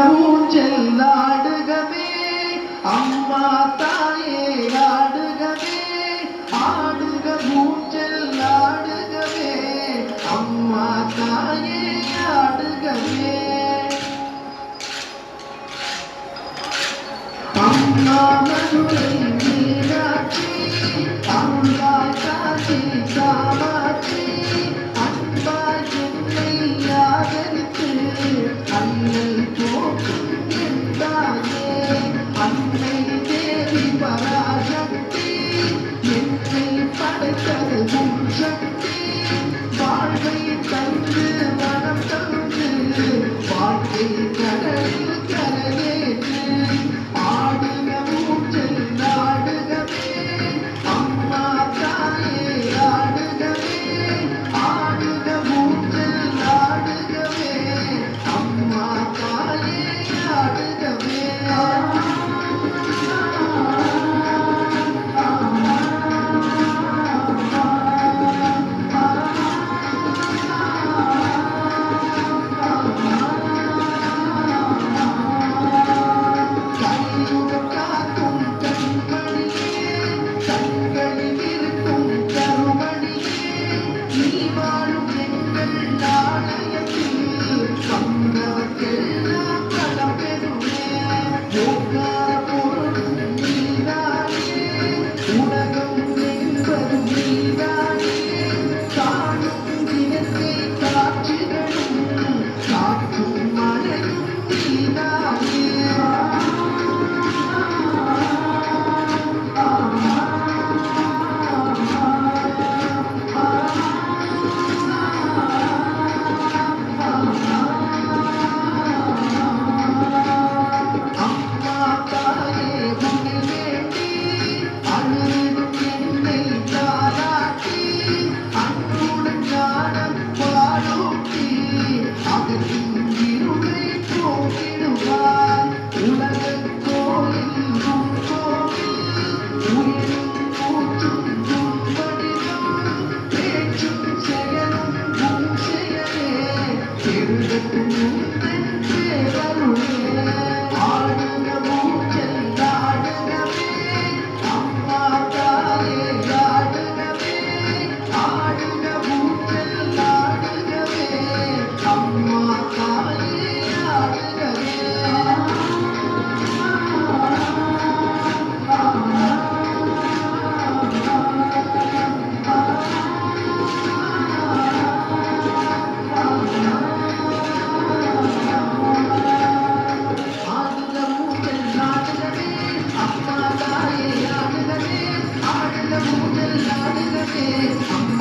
ஊஞ்சல் ஆடுகவே அம்மா தாயே ஆடுகவே ஆடுக ஊஞ்சல் ஆடுகவே அம்மா தாயே ஆடுகவே அம்மா மதுரை மீனாட்சி அருளாய் காட்சி காமாட்சி அன்பாய் என்னை ஆதரித்து அண்ணல் போக்கும் என்றாயே அன்னை தேவி பராசக்தி என்னை படைத்தது உன் சக்தி வாழ்வை தந்து மனம் தந்து வாழ்க்கை கடலில் கரையேற்று ஆடுக ஊஞ்சல் ஆடுகவே அம்மா தாயே ஆடுகவே ஆடுக ஊஞ்சல் ஆடுகவே அம்மா தாயே ஆடுகவே I'm